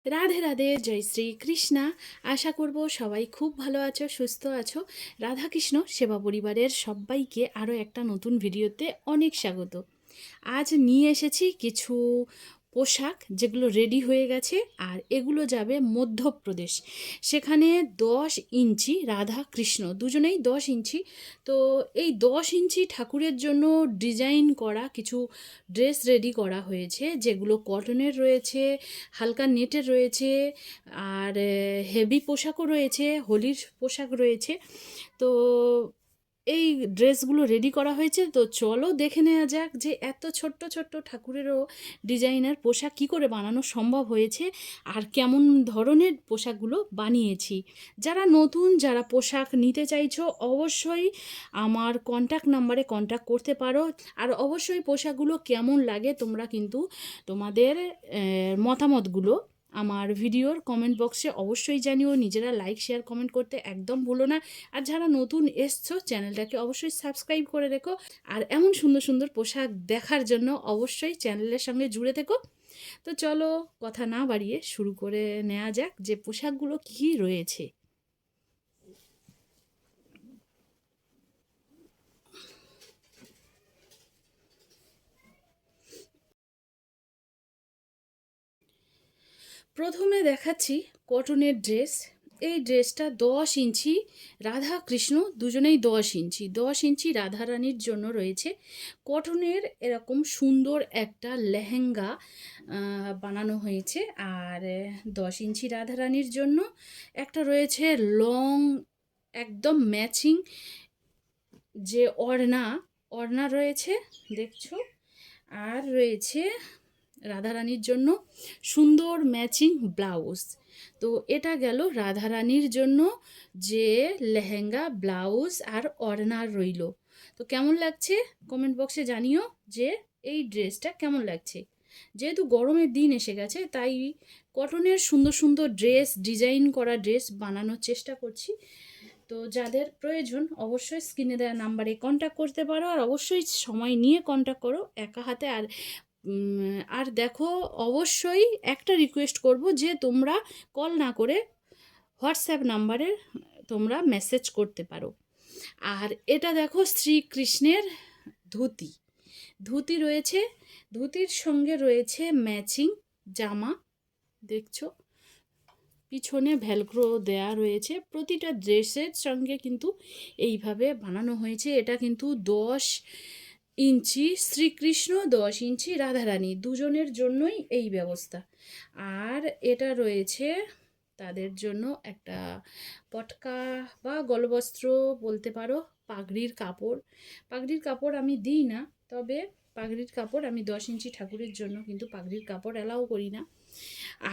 রাধে রাধে, জয় শ্রী কৃষ্ণা। আশা করব সবাই খুব ভালো আছো, সুস্থ আছো। রাধাকৃষ্ণ সেবা পরিবারের সবাইকে আরও একটা নতুন ভিডিওতে অনেক স্বাগত। আজ নিয়ে এসেছি কিছু পোশাক যেগুলো রেডি হয়ে গেছে, আর এগুলো যাবে মধ্যপ্রদেশ। সেখানে 10 ইঞ্চি রাধা কৃষ্ণ দুজনেই 10 ইঞ্চি। তো এই 10 ইঞ্চি ঠাকুরের জন্য ডিজাইন করা কিছু ড্রেস রেডি করা হয়েছে, যেগুলো কটনের রয়েছে, হালকা নেটের রয়েছে, আর হেভি পোশাকও রয়েছে, হোলির পোশাক রয়েছে। তো এই ড্রেসগুলো রেডি করা হয়েছে। তো চলো দেখে নেওয়া যাক যে এত ছোট্ট ছোট্ট ঠাকুরেরও ডিজাইনার পোশাক কী করে বানানো সম্ভব হয়েছে, আর কেমন ধরনের পোশাকগুলো বানিয়েছি। যারা নতুন, যারা পোশাক নিতে চাইছো, অবশ্যই আমার কন্ট্যাক্ট নাম্বারে কন্ট্যাক্ট করতে পারো। আর অবশ্যই পোশাকগুলো কেমন লাগে তোমরা কিন্তু তোমাদের মতামতগুলো আমার ভিডিওর কমেন্ট বক্সে অবশ্যই জানিও। নিজেরা লাইক, শেয়ার, কমেন্ট করতে একদম ভুলো না। আর যারা নতুন এসছো, চ্যানেলটাকে অবশ্যই সাবস্ক্রাইব করে রেখো। আর এমন সুন্দর সুন্দর পোশাক দেখার জন্য অবশ্যই চ্যানেলের সঙ্গে জুড়ে থেকো। তো চলো কথা না বাড়িয়ে শুরু করে নেওয়া যাক যে পোশাকগুলো কী রয়েছে। প্রথমে দেখাচ্ছি কটনের ড্রেস। এই ড্রেসটা 10 ইঞ্চি, রাধা কৃষ্ণ দুজনেই 10 ইঞ্চি। 10 ইঞ্চি রাধারানীর জন্য রয়েছে কটনের এরকম সুন্দর একটা লেহেঙ্গা বানানো হয়েছে। আর 10 ইঞ্চি রাধারানীর জন্য একটা রয়েছে লং, একদম ম্যাচিং যে ওড়না, ওড়না রয়েছে দেখছো। আর রয়েছে রাধারানীর জন্য সুন্দর ম্যাচিং ব্লাউজ। তো এটা গেল রাধারানীর জন্য যে লেহেঙ্গা, ব্লাউজ আর ওড়না রইল। তো কেমন লাগছে কমেন্ট বক্সে জানিও যে এই ড্রেসটা কেমন লাগছে। যেহেতু গরমের দিন এসে গেছে, তাই কটনের সুন্দর সুন্দর ড্রেস, ডিজাইন করা ড্রেস বানানোর চেষ্টা করছি। তো যাদের প্রয়োজন অবশ্যই স্ক্রিনে দেওয়া নাম্বারে কন্ট্যাক্ট করতে পারো। আর অবশ্যই সময় নিয়ে কন্ট্যাক্ট করো, একা হাতে। আর দেখো, অবশ্যই একটা রিকোয়েস্ট করব যে তোমরা কল না করে হোয়াটসঅ্যাপ নাম্বারে তোমরা মেসেজ করতে পারো। আর এটা দেখো শ্রীকৃষ্ণের ধুতি। ধুতি রয়েছে, ধুতির সঙ্গে রয়েছে ম্যাচিং জামা দেখছো। পিছনে ভেলক্রো দেয়া রয়েছে। প্রতিটা ড্রেসের সঙ্গে কিন্তু এইভাবে বানানো হয়েছে। এটা কিন্তু 10 ইঞ্চি শ্রীকৃষ্ণ, 10 ইঞ্চি রাধারানী, দুজনের জন্যই এই ব্যবস্থা। আর এটা রয়েছে তাদের জন্য একটা পটকা বা গলবস্ত্র বলতে পারো, পাগড়ির কাপড়। পাগড়ির কাপড় আমি দিই না, তবে পাগড়ির কাপড় আমি 10 ইঞ্চি ঠাকুরের জন্য কিন্তু পাগড়ির কাপড় অ্যালাউ করি না।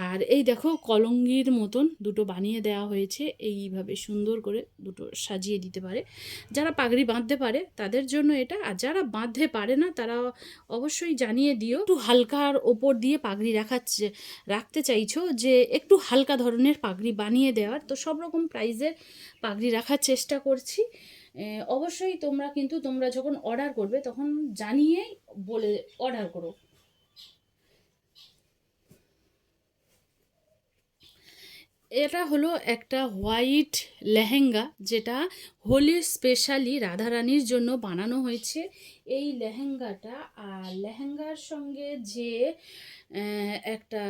আর এই দেখো কলঙ্গির মতন দুটো বানিয়ে দেওয়া হয়েছে, এইভাবে সুন্দর করে দুটো সাজিয়ে দিতে পারে। যারা পাগড়ি বাঁধতে পারে তাদের জন্য এটা, আর যারা বাঁধতে পারে না তারা অবশ্যই জানিয়ে দিও। একটু হালকার ওপর দিয়ে পাগড়ি রাখতে চাইছো, যে একটু হালকা ধরনের পাগড়ি বানিয়ে দেওয়ার, তো সব রকম প্রাইজের পাগড়ি রাখার চেষ্টা করছি। অবশ্যই তোমরা কিন্তু তোমরা যখন অর্ডার করবে তখন জানিয়েই বলে অর্ডার করো। এটা হলো একটা হোয়াইট লেহেঙ্গা, যেটা হোলি স্পেশালি রাধারানীর জন্য বানানো হয়েছে এই লেহেঙ্গাটা। আর লেহেঙ্গার সঙ্গে যে একটা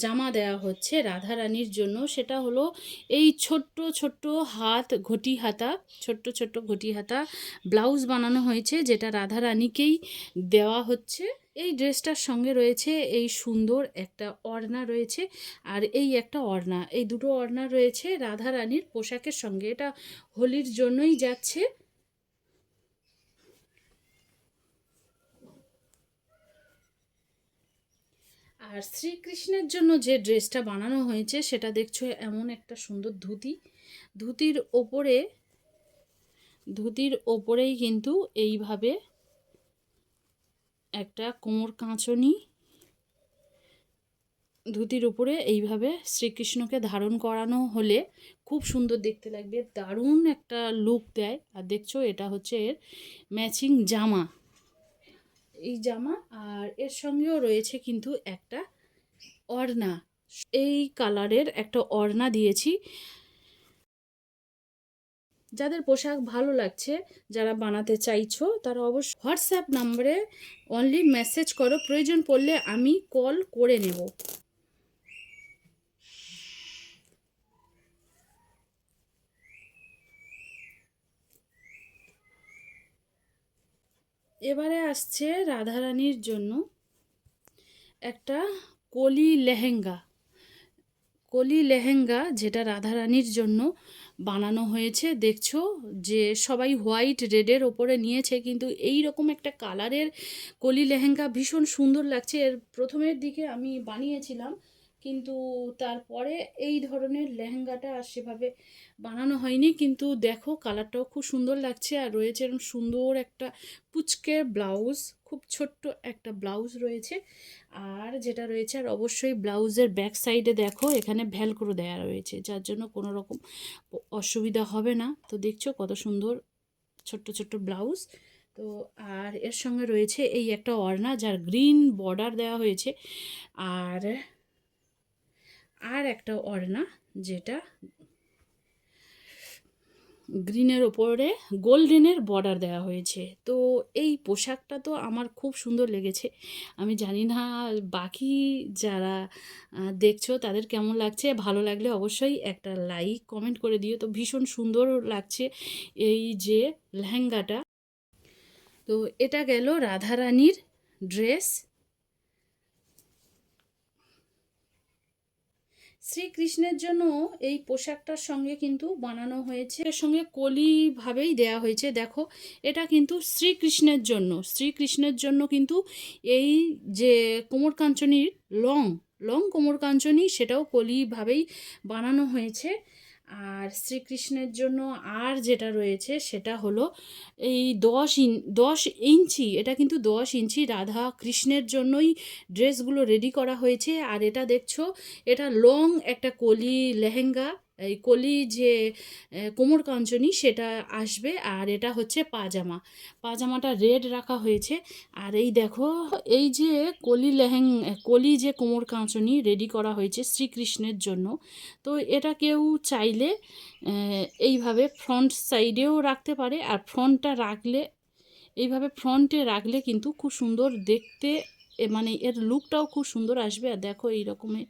জামা দেওয়া হচ্ছে রাধারানীর জন্য, সেটা হলো এই ছোট্ট ছোট্ট হাত ঘটি হাতা, ছোট্ট ছোট্ট ঘটি হাতা ব্লাউজ বানানো হয়েছে, যেটা রাধারানীকেই দেওয়া হচ্ছে। এই ড্রেসটার সঙ্গে রয়েছে এই সুন্দর একটা ওড়না রয়েছে, আর এই একটা ওড়না, এই দুটো ওড়না রয়েছে রাধারানীর পোশাকের সঙ্গে। এটা হোলির জন্যই যাচ্ছে। আর শ্রীকৃষ্ণের জন্য যে ড্রেসটা বানানো হয়েছে সেটা দেখছো এমন একটা সুন্দর ধুতি। ধুতির ওপরে, ধুতির ওপরেই কিন্তু এইভাবে একটা কোমর কাঁচনি, ধুতির উপরে এইভাবে শ্রীকৃষ্ণকে ধারণ করানো হলে খুব সুন্দর দেখতে লাগবে, দারুণ একটা লুক দেয়। আর দেখছো এটা হচ্ছে এর ম্যাচিং জামা, এই জামা। আর এর সঙ্গেও রয়েছে কিন্তু একটা ওড়না, এই কালারের একটা ওড়না দিয়েছি। যাদের পোশাক ভালো লাগছে, যারা বানাতে চাইছো, তারা অবশ্যই হোয়াটসঅ্যাপ নম্বরে অনলি মেসেজ করো, প্রয়োজন পড়লে আমি কল করে নেব। এবারে আসছে রাধারানীর জন্য একটা কলি লেহেঙ্গা। কলি লেহেঙ্গা যেটা রাধারানীর জন্য বানানো হয়েছে। দেখছো যে সবাই হোয়াইট রেডের ওপরে নিয়েছে, কিন্তু এই রকম একটা কালারের কলি লেহেঙ্গা ভীষণ সুন্দর লাগছে। এর প্রথমের দিকে আমি বানিয়েছিলাম, কিন্তু তারপরে এই ধরনের লেহেঙ্গাটা আর সেভাবে বানানো হয়নি। কিন্তু দেখো কালারটাও খুব সুন্দর লাগছে, আর রয়েছে এরকম সুন্দর একটা পুচকে ব্লাউজ, খুব ছোট্ট একটা ব্লাউজ রয়েছে। আর যেটা রয়েছে, আর অবশ্যই ব্লাউজের ব্যাক সাইডে দেখো এখানে ভ্যালক্রো দেওয়া রয়েছে, যার জন্য কোনো রকম অসুবিধা হবে না। তো দেখছো কত সুন্দর ছোট্ট ছোট্ট ব্লাউজ। তো আর এর সঙ্গে রয়েছে এই একটা ওড়না, যার গ্রিন বর্ডার দেওয়া হয়েছে। আর আর একটা ওড়না যেটা গ্রিনের ওপরে গোল্ডেনের বর্ডার দেওয়া হয়েছে। তো এই পোশাকটা তো আমার খুব সুন্দর লেগেছে। আমি জানি না বাকি যারা দেখছো তাদের কেমন লাগছে। ভালো লাগলে অবশ্যই একটা লাইক কমেন্ট করে দিও। তো ভীষণ সুন্দর লাগছে এই যে লেহেঙ্গাটা। তো এটা গেল রাধারানীর ড্রেস। শ্রীকৃষ্ণের জন্য এই পোশাকটার সঙ্গে কিন্তু বানানো হয়েছে, এর সঙ্গে কলি ভাবেই দেয়া হয়েছে। দেখো এটা কিন্তু শ্রীকৃষ্ণের জন্য কিন্তু এই যে কোমর কাঞ্চনির লং লং কোমর কাঞ্চনি, সেটাও কলি ভাবেই বানানো হয়েছে। আর শ্রীকৃষ্ণের জন্য আর যেটা রয়েছে সেটা হলো এই 10 ইঞ্চি, এটা কিন্তু 10 ইঞ্চি রাধা কৃষ্ণের জন্যই ড্রেসগুলো রেডি করা হয়েছে। আর এটা দেখছো, এটা লং একটা কলি লেহেঙ্গা, এই কলি যে কোমর কাঞ্চনি সেটা আসবে। আর এটা হচ্ছে পাজামা, পাজামাটা রেড রাখা হয়েছে। আর এই দেখো এই যে কলি যে কোমর কাঞ্চনি রেডি করা হয়েছে শ্রীকৃষ্ণের জন্য। তো এটা কেউ চাইলে এইভাবে ফ্রন্ট সাইডেও রাখতে পারে, আর ফ্রন্টটা রাখলে এইভাবে ফ্রন্টে রাখলে কিন্তু খুব সুন্দর দেখতে, মানে এর লুকটাও খুব সুন্দর আসবে। আর দেখো এই রকমের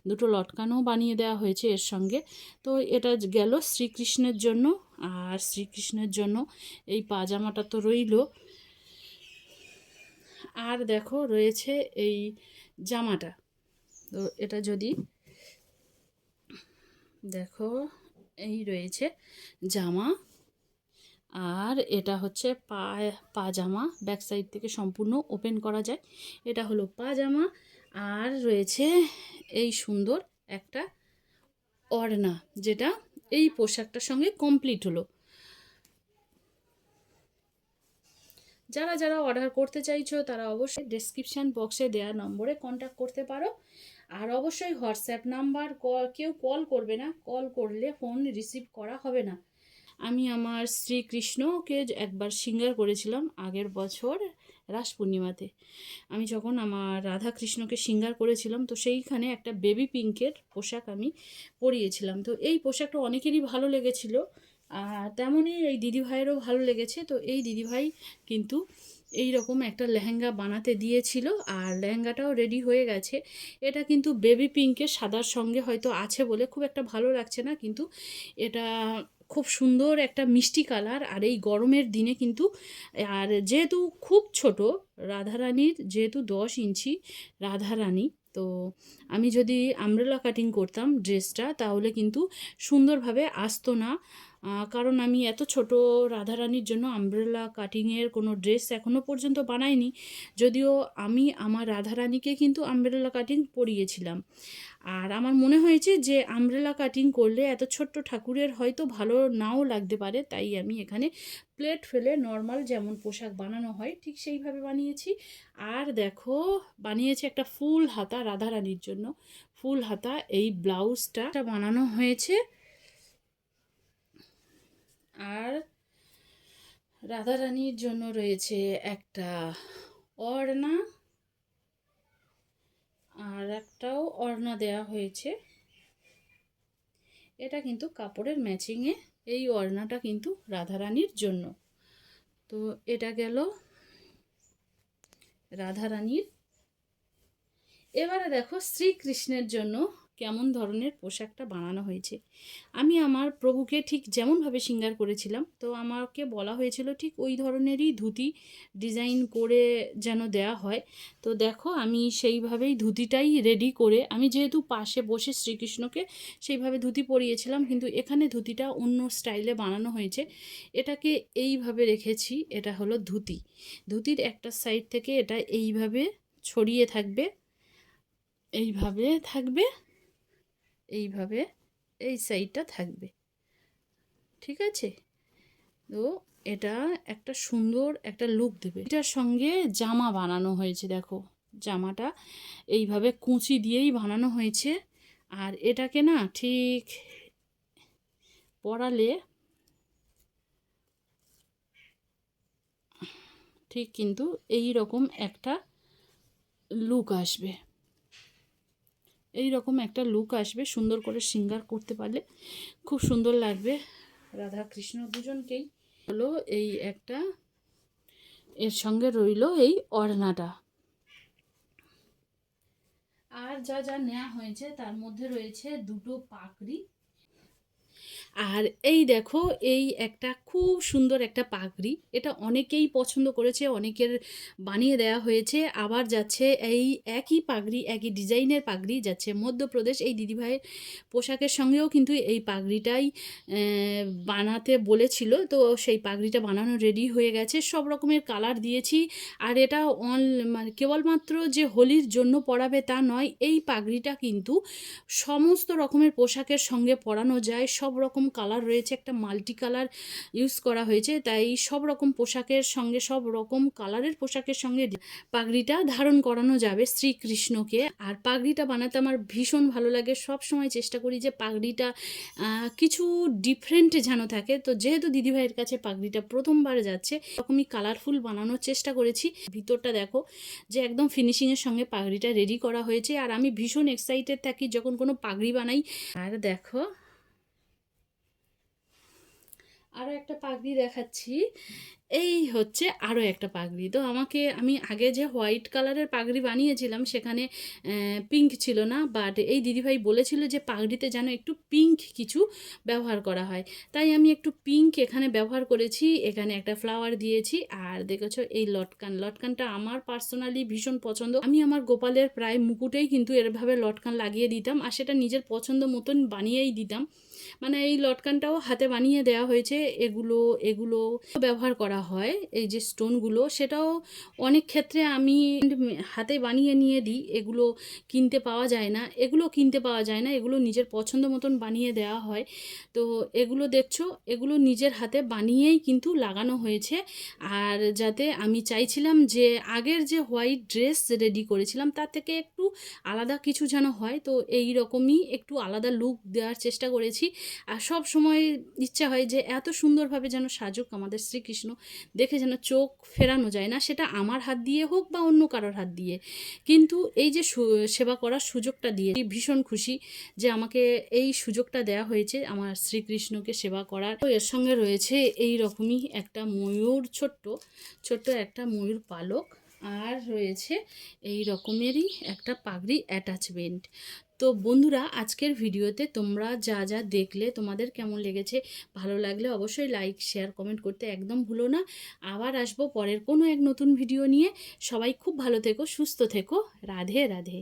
দুটো লটকানও বানিয়ে দেওয়া হয়েছে এর সঙ্গে। তো এটা গেল শ্রীকৃষ্ণের জন্য। আর শ্রীকৃষ্ণের জন্য এই পাজামাটা তো রইল। আর দেখো রয়েছে এই জামাটা। তো এটা যদি দেখো, এই রয়েছে জামা। আর এটা হচ্ছে পাজামা, ব্যাক সাইড থেকে সম্পূর্ণ ওপেন করা যায়। এটা হলো পাজামা। আর রয়েছে এই সুন্দর একটা ওড়না, যেটা এই পোশাকটার সঙ্গে কমপ্লিট হলো। যারা যারা অর্ডার করতে চাইছো তারা অবশ্যই ডেসক্রিপশান বক্সে দেওয়া নম্বরে কন্ট্যাক্ট করতে পারো। আর অবশ্যই হোয়াটসঅ্যাপ নাম্বার, কেউ কল করবে না, কল করলে ফোন রিসিভ করা হবে না। আমি আমার শ্রীকৃষ্ণকে একবার সিঙ্গার করেছিলাম আগের বছর রাস পূর্ণিমাতে। আমি যখন আমার রাধা কৃষ্ণকে সিঙ্গার করেছিলাম, তো সেইখানে একটা বেবি পিঙ্কের পোশাক আমি পরিয়েছিলাম। তো এই পোশাকটা অনেকেরই ভালো লেগেছিল, আর তেমনই এই দিদিভাইয়েরও ভালো লেগেছে। তো এই দিদিভাই কিন্তু এই রকম একটা লেহেঙ্গা বানাতে দিয়েছিল, আর লেহেঙ্গাটাও রেডি হয়ে গেছে। এটা কিন্তু বেবি পিঙ্কের সাদার সঙ্গে হয়তো আছে বলে খুব একটা ভালো লাগছে না, কিন্তু এটা খুব সুন্দর একটা মিষ্টি কালার। আর এই গরমের দিনে কিন্তু, আর যেহেতু খুব ছোট রাধারানীর, যেহেতু 10 ইঞ্চি রাধারানী, তো আমি যদি আমব্রেলা কাটিং করতাম ড্রেসটা তাহলে কিন্তু সুন্দরভাবে আসতো না। কারণ আমি এত ছোট রাধারানীর জন্য আমব্রেলা কাটিংয়ের কোনো ড্রেস এখনও পর্যন্ত বানাইনি। যদিও আমি আমার রাধারানীকে কিন্তু আমব্রেলা কাটিং পরিয়েছিলাম। আর আমার মনে হয়েছে যে আমব্রেলা কাটিং করলে এত ছোট্ট ঠাকুরের হয়তো ভালো নাও লাগতে পারে, তাই আমি এখানে প্লেট ফেলে নর্মাল যেমন পোশাক বানানো হয় ঠিক সেইভাবে বানিয়েছি। আর দেখো বানিয়েছি একটা ফুল হাতা রাধারানীর জন্য, ফুল হাতা এই ব্লাউজটা বানানো হয়েছে। আর রাধারানীর জন্য রয়েছে একটা ওড়না। আর একটাও ওড়না দেয়া হয়েছে। এটা কিন্তু কাপড়ের ম্যাচিংয়ে, এই ওড়নাটা কিন্তু রাধারানীর জন্য। তো এটা গেল রাধারানীর। এবারে দেখো শ্রীকৃষ্ণের জন্য কেমন ধরনের পোশাকটা বানানো হয়েছে। আমি আমার প্রভুকে ঠিক যেমনভাবে শৃঙ্গার করেছিলাম, তো আমাকে বলা হয়েছিল ঠিক ওই ধরনেরই ধুতি ডিজাইন করে যেন দেয়া হয়। তো দেখো আমি সেইভাবেই ধুতিটাই রেডি করে, আমি যেহেতু পাশে বসে শ্রীকৃষ্ণকে সেইভাবে ধুতি পরিয়েছিলাম, কিন্তু এখানে ধুতিটা অন্য স্টাইলে বানানো হয়েছে। এটাকে এইভাবে রেখেছি, এটা হলো ধুতি। ধুতির একটা সাইড থেকে এটা এইভাবে ছড়িয়ে থাকবে, এইভাবে থাকবে, এইভাবে এই সাইডটা থাকবে, ঠিক আছে? তো এটা একটা সুন্দর একটা লুক দেবে। এটার সঙ্গে জামা বানানো হয়েছে, দেখো জামাটা এইভাবে কুঁচি দিয়েই বানানো হয়েছে। আর এটাকে না ঠিক পরালে ঠিক কিন্তু এই রকম একটা লুক আসবে, এই রকম একটা লুক আসবে। সুন্দর করে শৃঙ্গার করতে পারলে খুব সুন্দর লাগবে রাধা কৃষ্ণ দুজনকেই। হলো এই একটা, এর সঙ্গে রইল এই ওড়নাটা। আর যা যা নেওয়া হয়েছে তার মধ্যে রয়েছে দুটো পাগড়ি। আর এই দেখো এই একটা খুব সুন্দর একটা পাগড়ি, এটা অনেকেই পছন্দ করেছে, অনেকের বানিয়ে দেওয়া হয়েছে। আবার যাচ্ছে এই একই পাগড়ি, একই ডিজাইনের পাগড়ি যাচ্ছে মধ্যপ্রদেশ। এই দিদিভাইয়ের পোশাকের সঙ্গেও কিন্তু এই পাগড়িটাই বানাতে বলেছিল, তো সেই পাগড়িটা বানানো রেডি হয়ে গেছে। সব রকমের কালার দিয়েছি। আর এটা মানে কেবলমাত্র যে হোলির জন্য পরাবে তা নয়, এই পাগড়িটা কিন্তু সমস্ত রকমের পোশাকের সঙ্গে পরানো যায়। সব রকম কালার রয়েছে, একটা মাল্টি কালার ইউজ করা হয়েছে, তাই সব রকম পোশাকের সঙ্গে, সব রকম কালারের পোশাকের সঙ্গে পাগড়িটা ধারণ করানো যাবে শ্রীকৃষ্ণকে। আর পাগড়িটা বানাতে আমার ভীষণ ভালো লাগে, সব সময় চেষ্টা করি যে পাগড়িটা কিছু ডিফারেন্ট যেন থাকে। তো যেহেতু দিদিভাইয়ের কাছে পাগড়িটা প্রথমবার যাচ্ছে, এরকমই কালারফুল বানানোর চেষ্টা করেছি। ভিতরটা দেখো যে একদম ফিনিশিংয়ের সঙ্গে পাগড়িটা রেডি করা হয়েছে। আর আমি ভীষণ এক্সাইটেড থাকি যখন কোনো পাগড়ি বানাই। আর দেখো আরও একটা পাগড়ি দেখাচ্ছি, এই হচ্ছে আরও একটা পাগড়ি। তো আমি আগে যে হোয়াইট কালারের পাগড়ি বানিয়েছিলাম সেখানে পিঙ্ক ছিল না, বাট এই দিদিভাই বলেছিল যে পাগড়িতে যেন একটু পিঙ্ক কিছু ব্যবহার করা হয়, তাই আমি একটু পিঙ্ক এখানে ব্যবহার করেছি। এখানে একটা ফ্লাওয়ার দিয়েছি। আর দেখেছো এই লটকানটা আমার পার্সোনালি ভীষণ পছন্দ। আমি আমার গোপালের প্রায় মুকুটেই কিন্তু এরভাবে লটকান লাগিয়ে দিতাম, আর সেটা নিজের পছন্দ মতন বানিয়েই দিতাম। মানে এই লটকানটাও হাতে বানিয়ে দেওয়া হয়েছে। এগুলো ব্যবহার করা হয়, এই যে স্টোনগুলো, সেটাও অনেক ক্ষেত্রে আমি হাতে বানিয়ে নিয়ে দিই। এগুলো কিনতে পাওয়া যায় না, এগুলো নিজের পছন্দ মতন বানিয়ে দেওয়া হয়। তো এগুলো দেখছো, এগুলো নিজের হাতে বানিয়েই কিন্তু লাগানো হয়েছে। আর যাতে আমি চাইছিলাম যে আগের যে হোয়াইট ড্রেস রেডি করেছিলাম তার থেকে একটু আলাদা কিছু যেন হয়, তো এই রকমই একটু আলাদা লুক দেওয়ার চেষ্টা করেছি। আর সব সময় ইচ্ছা হয় যে এত সুন্দরভাবে যেন সাজুক আমাদের শ্রীকৃষ্ণ, দেখে যেন চোখ ফেরানো যায় না, সেটা আমার হাত দিয়ে হোক বা অন্য কারোর হাত দিয়ে। কিন্তু এই যে সেবা করার সুযোগটা দিয়ে ভীষণ খুশি যে আমাকে এই সুযোগটা দেওয়া হয়েছে আমার শ্রীকৃষ্ণকে সেবা করার। তো এর সঙ্গে রয়েছে এই রকমই একটা ময়ূর, ছোট্ট একটা ময়ূর পালক, আর রয়েছে এই রকমেরই একটা পাগড়ি অ্যাটাচমেন্ট। তো বন্ধুরা, আজকের ভিডিওতে তোমরা যা যা দেখলে তোমাদের কেমন লেগেছে, ভালো লাগলে অবশ্যই লাইক, শেয়ার, কমেন্ট করতে একদম ভুলো না। আবার আসবো পরের কোনো এক নতুন ভিডিও নিয়ে। সবাই খুব ভালো থেকো, সুস্থ থেকো। রাধে রাধে।